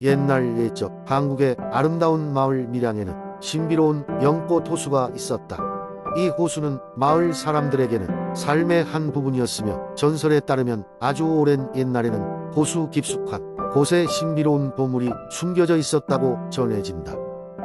옛날 옛적 한국의 아름다운 마을 밀양에는 신비로운 연꽃 호수가 있었다. 이 호수는 마을 사람들에게는 삶의 한 부분이었으며, 전설에 따르면 아주 오랜 옛날에는 호수 깊숙한 곳에 신비로운 보물이 숨겨져 있었다고 전해진다.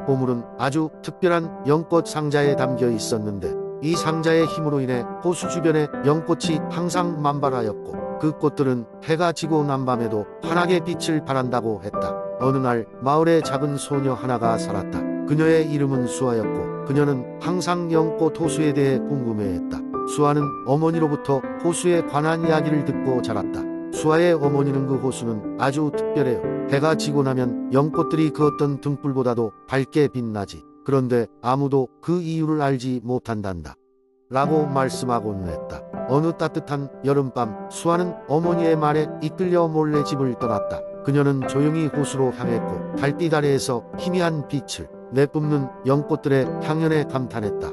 보물은 아주 특별한 연꽃 상자에 담겨 있었는데, 이 상자의 힘으로 인해 호수 주변에 연꽃이 항상 만발하였고, 그 꽃들은 해가 지고 난 밤에도 환하게 빛을 발한다고 했다. 어느 날 마을에 작은 소녀 하나가 살았다. 그녀의 이름은 수아였고, 그녀는 항상 연꽃 호수에 대해 궁금해했다. 수아는 어머니로부터 호수에 관한 이야기를 듣고 자랐다. 수아의 어머니는 그 호수는 아주 특별해요. 해가 지고 나면 연꽃들이 그 어떤 등불보다도 밝게 빛나지. 그런데 아무도 그 이유를 알지 못한단다. 라고 말씀하곤 했다. 어느 따뜻한 여름밤, 수아는 어머니의 말에 이끌려 몰래 집을 떠났다. 그녀는 조용히 호수로 향했고, 달빛 아래에서 희미한 빛을 내뿜는 연꽃들의 향연에 감탄했다.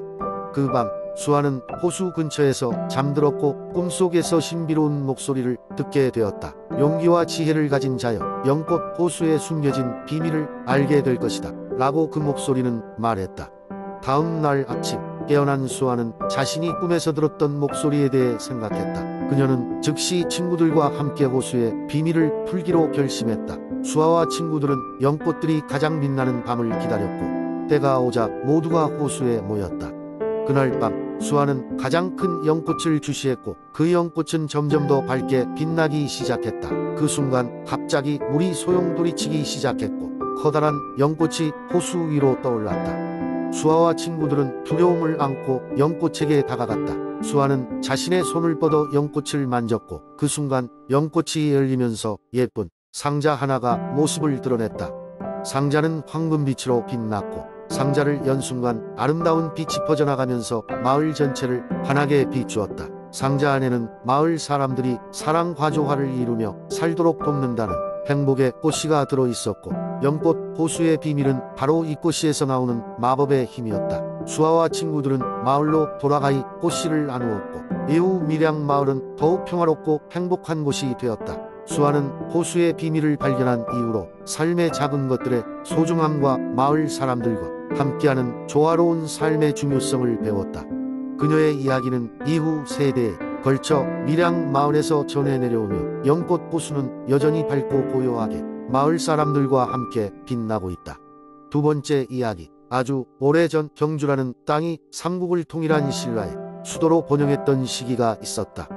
그 밤 수아는 호수 근처에서 잠들었고, 꿈속에서 신비로운 목소리를 듣게 되었다. 용기와 지혜를 가진 자여, 연꽃 호수에 숨겨진 비밀을 알게 될 것이다. 라고 그 목소리는 말했다. 다음 날 아침 깨어난 수아는 자신이 꿈에서 들었던 목소리에 대해 생각했다. 그녀는 즉시 친구들과 함께 호수의 비밀을 풀기로 결심했다. 수아와 친구들은 연꽃들이 가장 빛나는 밤을 기다렸고, 때가 오자 모두가 호수에 모였다. 그날 밤 수아는 가장 큰 연꽃을 주시했고, 그 연꽃은 점점 더 밝게 빛나기 시작했다. 그 순간 갑자기 물이 소용돌이치기 시작했고, 커다란 연꽃이 호수 위로 떠올랐다. 수아와 친구들은 두려움을 안고 연꽃에게 다가갔다. 수아는 자신의 손을 뻗어 연꽃을 만졌고, 그 순간 연꽃이 열리면서 예쁜 상자 하나가 모습을 드러냈다. 상자는 황금빛으로 빛났고, 상자를 연 순간 아름다운 빛이 퍼져나가면서 마을 전체를 환하게 비추었다. 상자 안에는 마을 사람들이 사랑 과조화를 이루며 살도록 돕는다는 행복의 꽃씨가 들어있었고, 연꽃 호수의 비밀은 바로 이 꽃씨에서 나오는 마법의 힘이었다. 수아와 친구들은 마을로 돌아가이 꽃씨를 나누었고, 이후 밀양 마을은 더욱 평화롭고 행복한 곳이 되었다. 수아는 호수의 비밀을 발견한 이후로 삶의 작은 것들의 소중함과 마을 사람들과 함께하는 조화로운 삶의 중요성을 배웠다. 그녀의 이야기는 이후 세대에 걸쳐 밀양 마을에서 전해 내려오며, 연꽃 호수는 여전히 밝고 고요하게 마을 사람들과 함께 빛나고 있다. 두 번째 이야기. 아주 오래전 경주라는 땅이 삼국을 통일한 신라의 수도로 번영했던 시기가 있었다.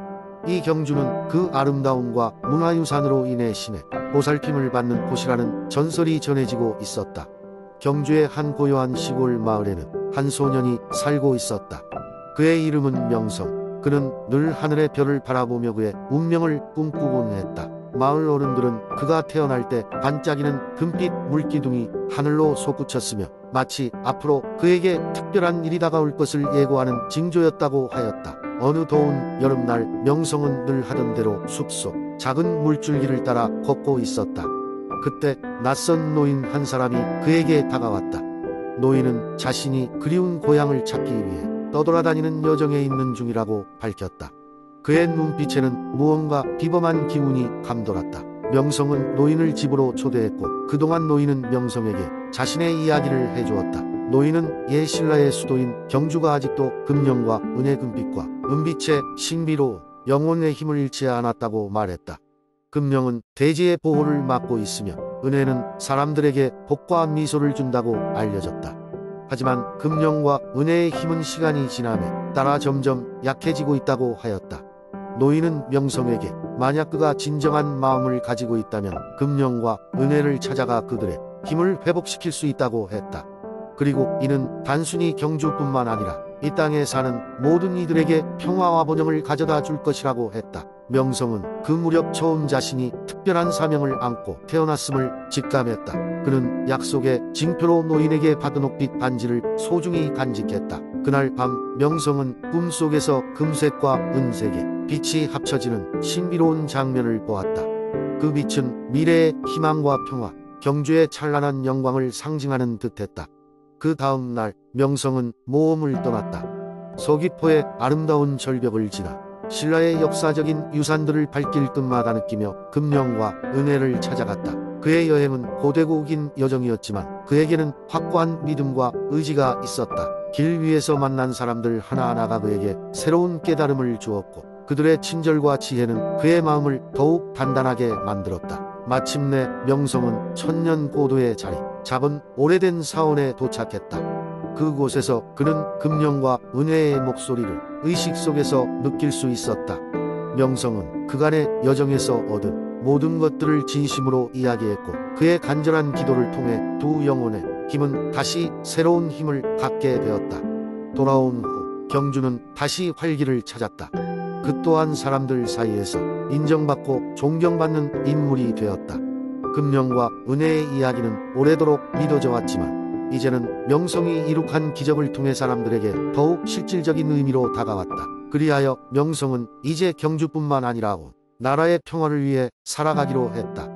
이 경주는 그 아름다움과 문화유산으로 인해 신의 보살핌을 받는 곳이라는 전설이 전해지고 있었다. 경주의 한 고요한 시골 마을에는 한 소년이 살고 있었다. 그의 이름은 명성. 그는 늘 하늘의 별을 바라보며 그의 운명을 꿈꾸곤 했다. 마을 어른들은 그가 태어날 때 반짝이는 금빛 물기둥이 하늘로 솟구쳤으며, 마치 앞으로 그에게 특별한 일이 다가올 것을 예고하는 징조였다고 하였다. 어느 더운 여름날 명성은 늘 하던 대로 숲속 작은 물줄기를 따라 걷고 있었다. 그때 낯선 노인 한 사람이 그에게 다가왔다. 노인은 자신이 그리운 고향을 찾기 위해 떠돌아다니는 여정에 있는 중이라고 밝혔다. 그의 눈빛에는 무언가 비범한 기운이 감돌았다. 명성은 노인을 집으로 초대했고, 그동안 노인은 명성에게 자신의 이야기를 해주었다. 노인은 옛 신라의 수도인 경주가 아직도 금령과 은의 금빛과 은빛의 신비로운 영혼의 힘을 잃지 않았다고 말했다. 금령은 대지의 보호를 맡고 있으며, 은혜는 사람들에게 복과 미소를 준다고 알려졌다. 하지만 금령과 은혜의 힘은 시간이 지남에 따라 점점 약해지고 있다고 하였다. 노인은 명성에게 만약 그가 진정한 마음을 가지고 있다면 금령과 은혜를 찾아가 그들의 힘을 회복시킬 수 있다고 했다. 그리고 이는 단순히 경주뿐만 아니라 이 땅에 사는 모든 이들에게 평화와 번영을 가져다 줄 것이라고 했다. 명성은 그 무렵 처음 자신이 특별한 사명을 안고 태어났음을 직감했다. 그는 약속의 징표로 노인에게 받은 옥빛 반지를 소중히 간직했다. 그날 밤 명성은 꿈속에서 금색과 은색의 빛이 합쳐지는 신비로운 장면을 보았다. 그 빛은 미래의 희망과 평화, 경주의 찬란한 영광을 상징하는 듯했다. 그 다음 날 명성은 모험을 떠났다. 서귀포의 아름다운 절벽을 지나 신라의 역사적인 유산들을 발길 끝마다 느끼며 금령과 은혜를 찾아갔다. 그의 여행은 고되고 긴 여정이었지만 그에게는 확고한 믿음과 의지가 있었다. 길 위에서 만난 사람들 하나하나가 그에게 새로운 깨달음을 주었고 그들의 친절과 지혜는 그의 마음을 더욱 단단하게 만들었다. 마침내 명성은 천년 고도의 자리 잡은 오래된 사원에 도착했다. 그곳에서 그는 금령과 은혜의 목소리를 의식 속에서 느낄 수 있었다. 명성은 그간의 여정에서 얻은 모든 것들을 진심으로 이야기했고 그의 간절한 기도를 통해 두 영혼의 힘은 다시 새로운 힘을 갖게 되었다. 돌아온 후 경주는 다시 활기를 찾았다. 그 또한 사람들 사이에서 인정받고 존경받는 인물이 되었다. 금령과 은혜의 이야기는 오래도록 믿어져 왔지만 이제는 명성이 이룩한 기적을 통해 사람들에게 더욱 실질적인 의미로 다가왔다. 그리하여 명성은 이제 경주뿐만 아니라 온 나라의 평화를 위해 살아가기로 했다.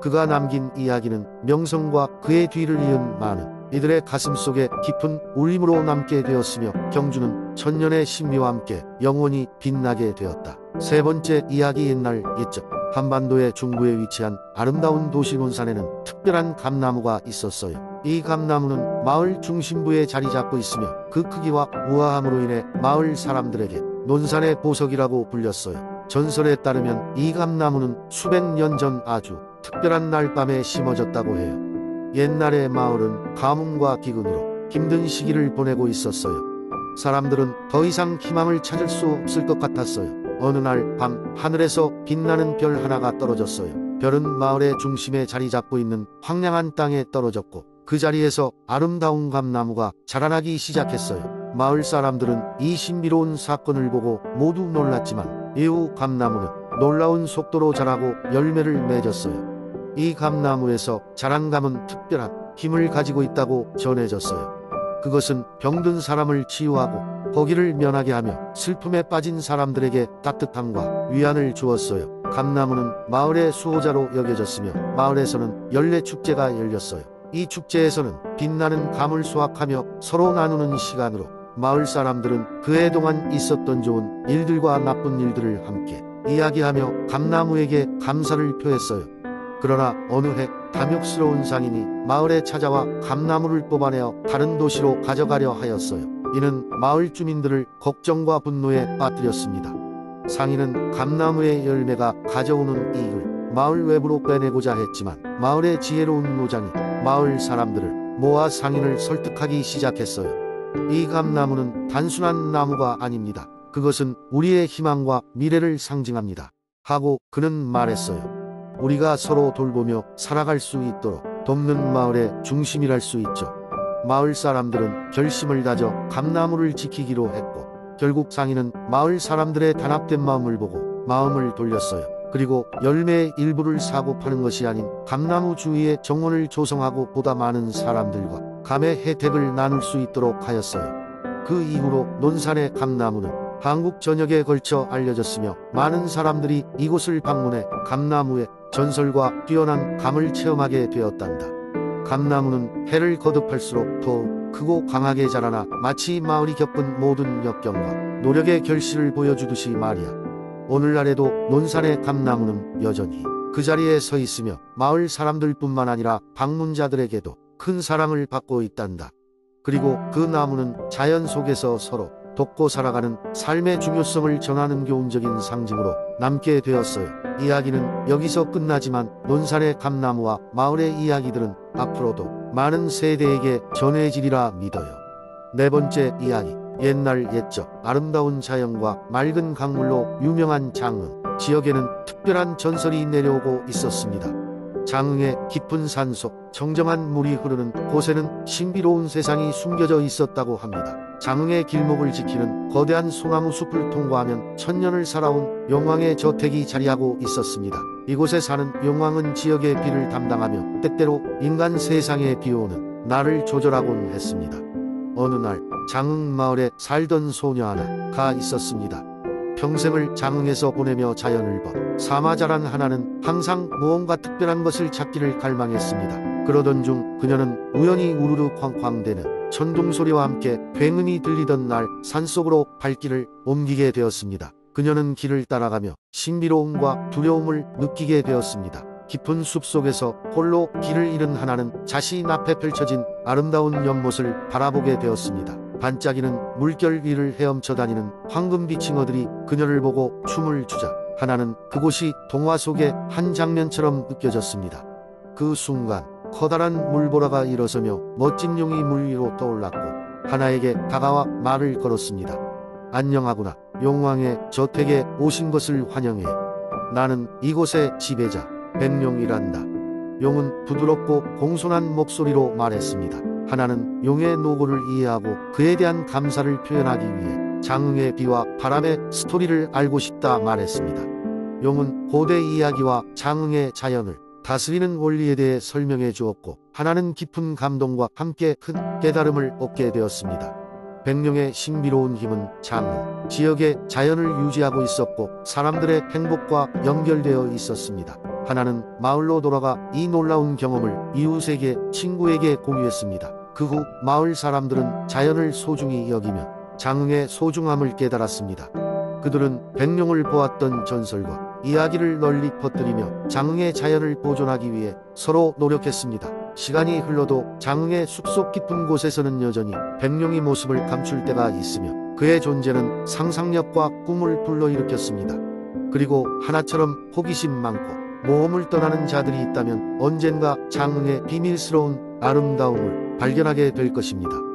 그가 남긴 이야기는 명성과 그의 뒤를 이은 많은 이들의 가슴 속에 깊은 울림으로 남게 되었으며 경주는 천년의 신비와 함께 영원히 빛나게 되었다. 세 번째 이야기. 옛날 옛적 한반도의 중부에 위치한 아름다운 도시 논산에는 특별한 감나무가 있었어요. 이 감나무는 마을 중심부에 자리 잡고 있으며 그 크기와 우아함으로 인해 마을 사람들에게 논산의 보석이라고 불렸어요. 전설에 따르면 이 감나무는 수백 년 전 아주 특별한 날 밤에 심어졌다고 해요. 옛날의 마을은 가뭄과 기근으로 힘든 시기를 보내고 있었어요. 사람들은 더 이상 희망을 찾을 수 없을 것 같았어요. 어느 날 밤 하늘에서 빛나는 별 하나가 떨어졌어요. 별은 마을의 중심에 자리 잡고 있는 황량한 땅에 떨어졌고 그 자리에서 아름다운 감나무가 자라나기 시작했어요. 마을 사람들은 이 신비로운 사건을 보고 모두 놀랐지만 이후 감나무는 놀라운 속도로 자라고 열매를 맺었어요. 이 감나무에서 자란 감은 특별한 힘을 가지고 있다고 전해졌어요. 그것은 병든 사람을 치유하고 거기를 면하게 하며 슬픔에 빠진 사람들에게 따뜻함과 위안을 주었어요. 감나무는 마을의 수호자로 여겨졌으며 마을에서는 연례 축제가 열렸어요. 이 축제에서는 빛나는 감을 수확하며 서로 나누는 시간으로 마을 사람들은 그해 동안 있었던 좋은 일들과 나쁜 일들을 함께 이야기하며 감나무에게 감사를 표했어요. 그러나 어느 해 탐욕스러운 상인이 마을에 찾아와 감나무를 뽑아내어 다른 도시로 가져가려 하였어요. 이는 마을 주민들을 걱정과 분노에 빠뜨렸습니다. 상인은 감나무의 열매가 가져오는 이익을 마을 외부로 빼내고자 했지만 마을의 지혜로운 노장이 마을 사람들을 모아 상인을 설득하기 시작했어요. 이 감나무는 단순한 나무가 아닙니다. 그것은 우리의 희망과 미래를 상징합니다. 하고 그는 말했어요. 우리가 서로 돌보며 살아갈 수 있도록 돕는 마을의 중심이랄 수 있죠. 마을 사람들은 결심을 다져 감나무를 지키기로 했고 결국 상인은 마을 사람들의 단합된 마음을 보고 마음을 돌렸어요. 그리고 열매의 일부를 사고 파는 것이 아닌 감나무 주위에 정원을 조성하고 보다 많은 사람들과 감의 혜택을 나눌 수 있도록 하였어요. 그 이후로 논산의 감나무는 한국 전역에 걸쳐 알려졌으며 많은 사람들이 이곳을 방문해 감나무의 전설과 뛰어난 감을 체험하게 되었단다. 감나무는 해를 거듭할수록 더욱 크고 강하게 자라나 마치 마을이 겪은 모든 역경과 노력의 결실을 보여주듯이 말이야. 오늘날에도 논산의 감나무는 여전히 그 자리에 서 있으며 마을 사람들뿐만 아니라 방문자들에게도 큰 사랑을 받고 있단다. 그리고 그 나무는 자연 속에서 서로 돕고 살아가는 삶의 중요성을 전하는 교훈적인 상징으로 남게 되었어요. 이야기는 여기서 끝나지만 논산의 감나무와 마을의 이야기들은 앞으로도 많은 세대에게 전해지리라 믿어요. 네 번째 이야기. 옛날 옛적 아름다운 자연과 맑은 강물로 유명한 장흥 지역에는 특별한 전설이 내려오고 있었습니다. 장흥의 깊은 산속 정정한 물이 흐르는 곳에는 신비로운 세상이 숨겨져 있었다고 합니다. 장흥의 길목을 지키는 거대한 소나무 숲을 통과하면 천년을 살아온 용왕의 저택이 자리하고 있었습니다. 이곳에 사는 용왕은 지역의 비를 담당하며 때때로 인간 세상에 비오는 날을 조절하곤 했습니다. 어느 날 장흥 마을에 살던 소녀 하나가 있었습니다. 평생을 장흥에서 보내며 자연을 본 사마자란 하나는 항상 무언가 특별한 것을 찾기를 갈망했습니다. 그러던 중 그녀는 우연히 우르르 쾅쾅대는 천둥소리와 함께 굉음이 들리던 날 산속으로 발길을 옮기게 되었습니다. 그녀는 길을 따라가며 신비로움과 두려움을 느끼게 되었습니다. 깊은 숲속에서 홀로 길을 잃은 하나는 자신 앞에 펼쳐진 아름다운 연못을 바라보게 되었습니다. 반짝이는 물결 위를 헤엄쳐 다니는 황금빛 잉어들이 그녀를 보고 춤을 추자 하나는 그곳이 동화 속의 한 장면처럼 느껴졌습니다. 그 순간 커다란 물보라가 일어서며 멋진 용이 물 위로 떠올랐고 하나에게 다가와 말을 걸었습니다. 안녕하구나. 용왕의 저택에 오신 것을 환영해. 나는 이곳의 지배자 백룡이란다. 용은 부드럽고 공손한 목소리로 말했습니다. 하나는 용의 노고를 이해하고 그에 대한 감사를 표현하기 위해 장흥의 비와 바람의 스토리를 알고 싶다 말했습니다. 용은 고대 이야기와 장흥의 자연을 다스리는 원리에 대해 설명해 주었고 하나는 깊은 감동과 함께 큰 깨달음을 얻게 되었습니다. 백룡의 신비로운 힘은 장흥 지역의 자연을 유지하고 있었고 사람들의 행복과 연결되어 있었습니다. 하나는 마을로 돌아가 이 놀라운 경험을 이웃에게 친구에게 공유했습니다. 그 후 마을 사람들은 자연을 소중히 여기며 장흥의 소중함을 깨달았습니다. 그들은 백룡을 보았던 전설과 이야기를 널리 퍼뜨리며 장흥의 자연을 보존하기 위해 서로 노력했습니다. 시간이 흘러도 장흥의 숲속 깊은 곳에서는 여전히 백룡이 모습을 감출 때가 있으며 그의 존재는 상상력과 꿈을 불러일으켰습니다. 그리고 하나처럼 호기심 많고 모험을 떠나는 자들이 있다면 언젠가 장흥의 비밀스러운 아름다움을 발견하게 될 것입니다.